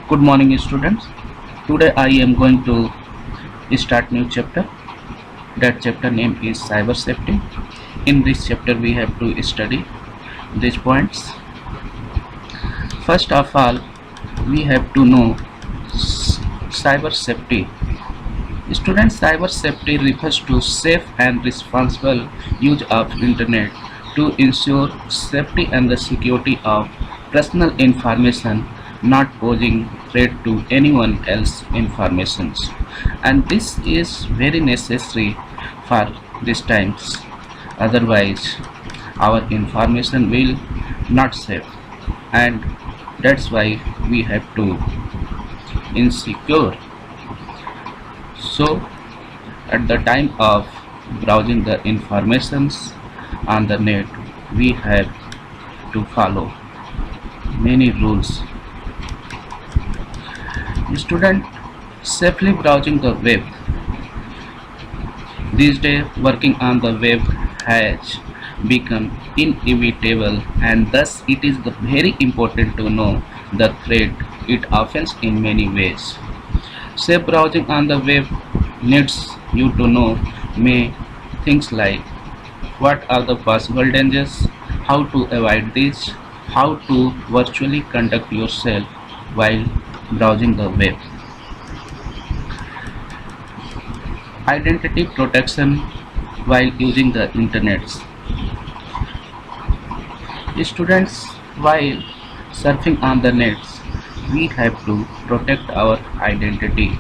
Good morning, students. Today I am going to start new chapter. That chapter name is cyber safety. In this chapter we have to study these points. First of all, we have to know cyber safety. Students, cyber safety refers to safe and responsible use of internet to ensure safety and the security of personal information, not posing threat to anyone else's informations. And this is very necessary for these times. Otherwise, our information will not safe, and that's why we have to insecure. So at the time of browsing the informations on the net, we have to follow many rules. Student, safely browsing the web. These days working on the web has become inevitable, and thus it is very important to know the threat it offends in many ways. Safe browsing on the web needs you to know many things like what are the possible dangers, how to avoid this, how to virtually conduct yourself while browsing the web. Identity protection while using the internet. Students, while surfing on the nets, we have to protect our identity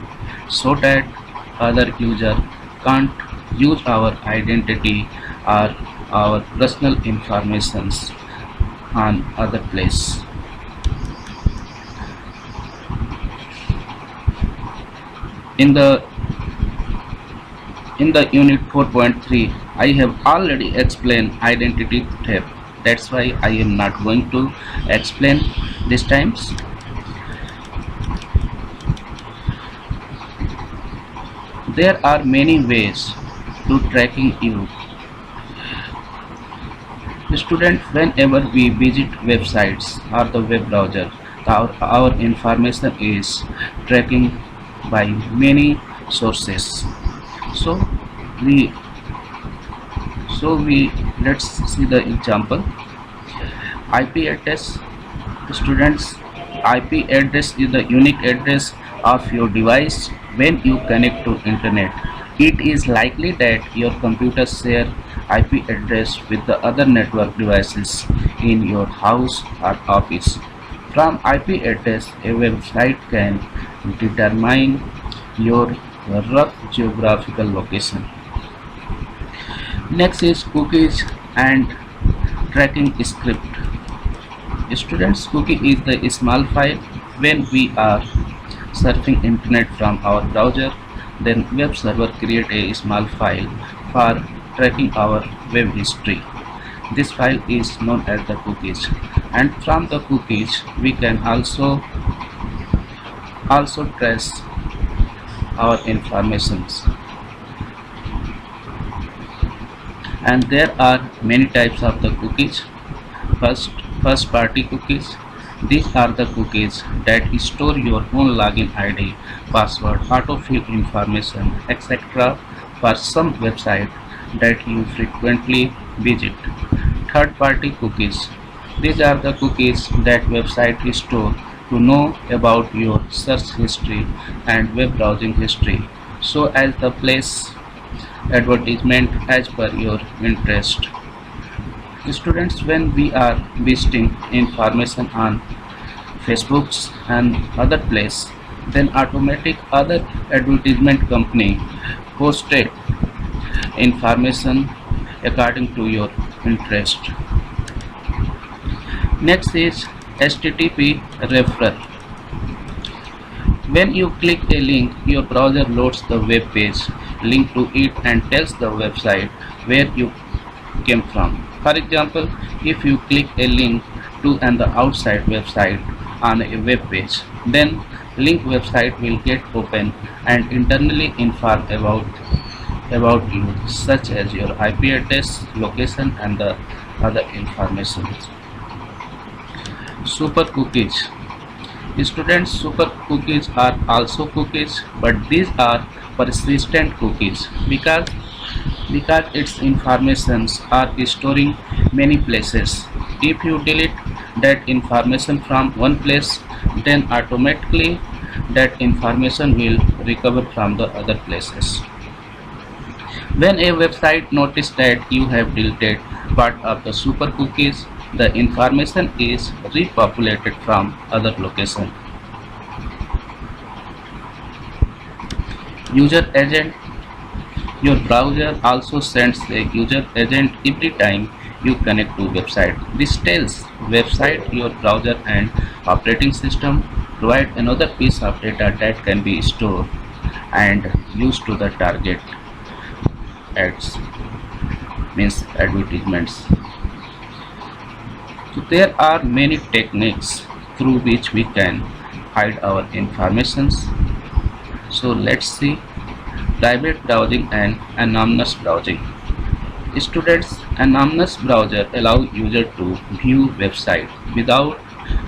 so that other user can't use our identity or our personal informations on other place. In the unit 4.3, I have already explained identity theft. That's why I am not going to explain this times. There are many ways to tracking you. Student, whenever we visit websites or the web browser, our information is tracking by many sources. So we let's see the example. IP address. Students, IP address is the unique address of your device when you connect to internet. It is likely that your computer share IP address with the other network devices in your house or office. From IP address, a website can determine your rough geographical location. Next is cookies and tracking script. Students, cookie is the small file when we are surfing internet from our browser, then web server create a small file for tracking our web history. This file is known as the cookies, and from the cookies we can also trace our informations. And there are many types of the cookies. First party cookies. These are the cookies that store your own login ID, password, autofill information, etc. for some website that you frequently visit. Third party cookies. These are the cookies that website store to know about your search history and web browsing history, so as the place advertisement as per your interest. Students, when we are visiting information on Facebooks and other place, then automatic other advertisement company posted information according to your interest. Next is HTTP referral. When you click a link, your browser loads the web page link to it and tells the website where you came from. For example, if you click a link to an outside website on a web page, then link website will get open and internally inform about you, such as your IP address, location, and the other information. Super cookies. Students, super cookies are also cookies, but these are persistent cookies because its informations are storing many places. If you delete that information from one place, then automatically that information will recover from the other places. When a website notices that you have deleted part of the super cookies, the information is repopulated from other location. User agent. Your browser also sends a user agent every time you connect to website. This tells website, your browser and operating system provide another piece of data that can be stored and used to the target ads, means advertisements. So there are many techniques through which we can hide our informations. So let's see private browsing and anonymous browsing. Students, anonymous browser allow user to view website without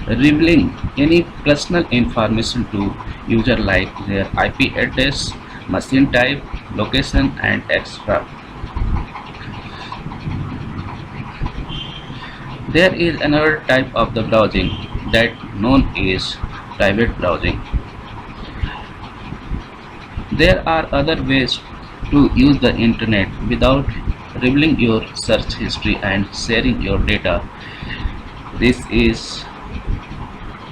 revealing any personal information to user like their IP address, machine type, location and extra. There is another type of the browsing that known as private browsing. There are other ways to use the internet without revealing your search history and sharing your data. This is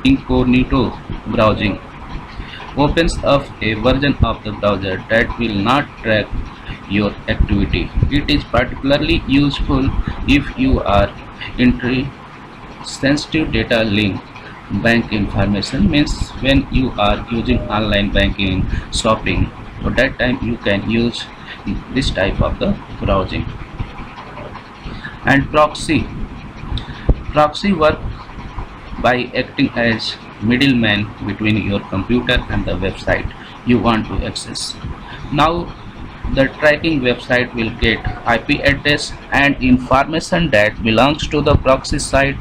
incognito browsing. Opens up a version of the browser that will not track your activity. It is particularly useful if you are entering sensitive data link bank information, means when you are using online banking, shopping, so that time you can use this type of the browsing. And proxy work by acting as middleman between your computer and the website you want to access. Now the tracking website will get IP address and information that belongs to the proxy site,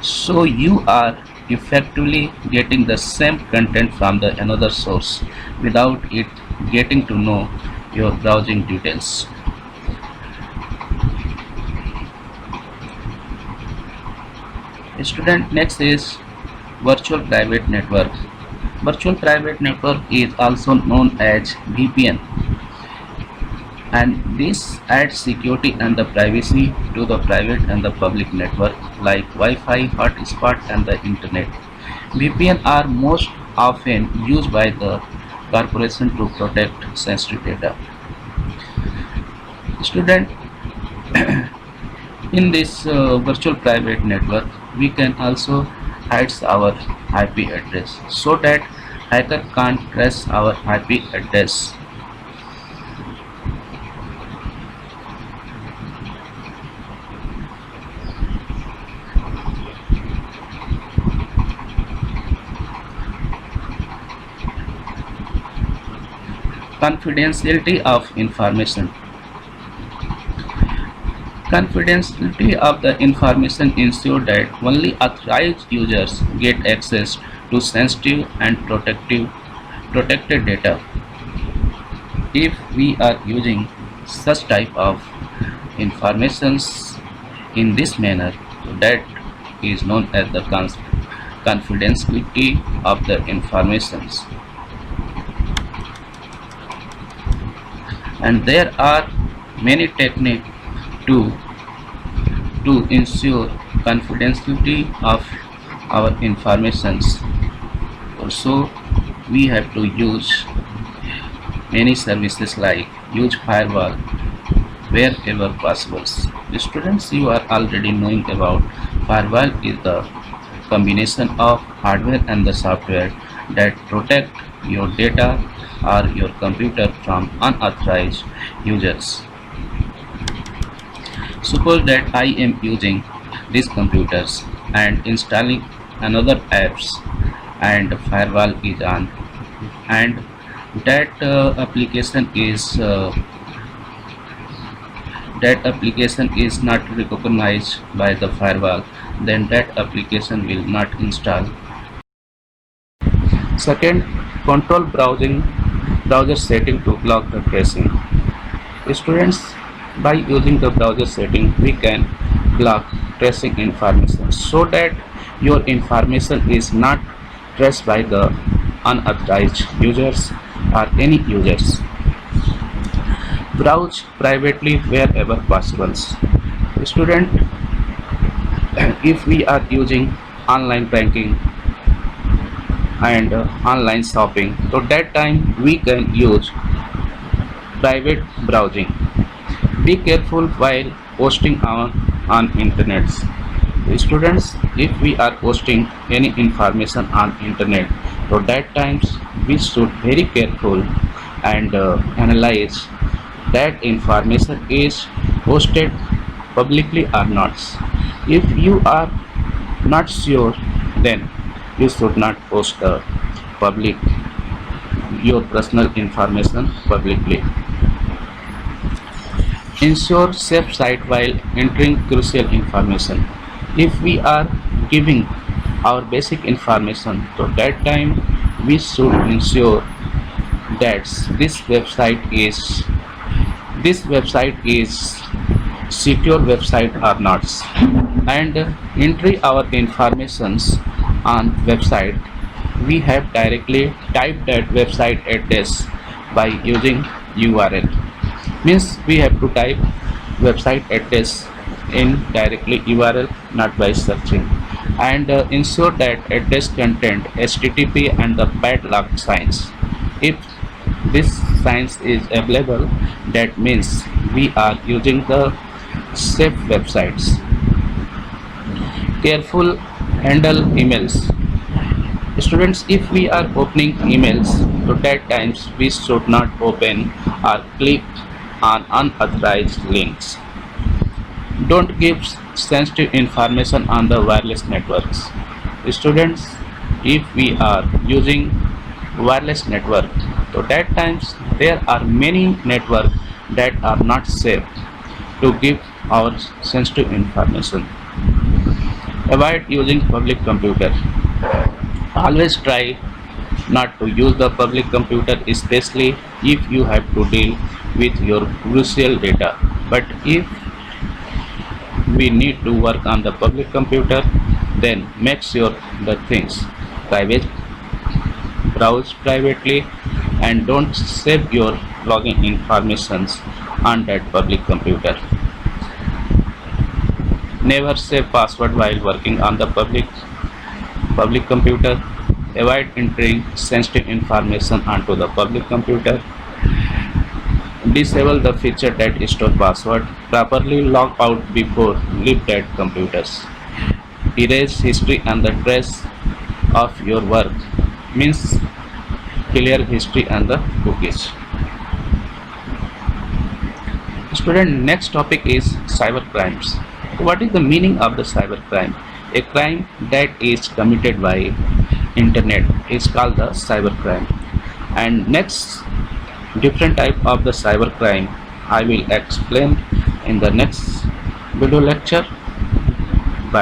so you are effectively getting the same content from the another source without it getting to know your browsing details. Student, next is virtual private network. Virtual private network is also known as VPN, and this adds security and the privacy to the private and the public network like Wi-Fi, hotspot and the internet. VPN are most often used by the corporation to protect sensitive data. Student, in this virtual private network, we can also hide our IP address so that hacker can't trace our IP address. Confidentiality of information. Confidentiality of the information ensures that only authorized users get access to sensitive and protected data. If we are using such type of informations in this manner, so that is known as the confidentiality of the informations. And there are many techniques to ensure confidentiality of our informations. Also, we have to use many services like use firewall wherever possible. The students, you are already knowing about firewall is the combination of hardware and the software that protect your data or your computer from unauthorized users. Suppose that I am using these computers and installing another apps and firewall is on, and that application is not recognized by the firewall, then that application will not install Second, control browser setting to block the tracing. Students, by using the browser setting, we can block tracing information so that your information is not traced by the unauthorized users or any users. Browse privately wherever possible. Student, if we are using online banking and online shopping, so that time we can use private browsing. Be careful while posting on internet. Students, if we are posting any information on internet, so that times we should very careful and analyze that information is posted publicly or not. If you are not sure, then you should not post public your personal information publicly. Ensure safe site while entering crucial information. If we are giving our basic information, so that time we should ensure that this website is secure website or not, and entry our informations on website, we have directly typed that website address by using URL. Means we have to type website address in directly URL, not by searching, and ensure that address content HTTP and the padlock signs. If this signs is available, that means we are using the safe websites. Careful handle emails. Students, if we are opening emails, so that times we should not open or click on unauthorized links. Don't give sensitive information on the wireless networks. Students, if we are using wireless network, so that times there are many networks that are not safe to give our sensitive information. Avoid using public computer. Always try not to use the public computer, especially if you have to deal with your crucial data. But if we need to work on the public computer, then make sure the things private, browse privately, and don't save your login informations on that public computer. Never save password while working on the public computer. Avoid entering sensitive information onto the public computer. Disable the feature that store password. Properly log out before leave that computers. Erase history and the trace of your work. Means clear history and the cookies. Student, next topic is cyber crimes. What is the meaning of the cyber crime? A crime that is committed by internet is called the cyber crime. And next different type of the cyber crime I will explain in the next video lecture.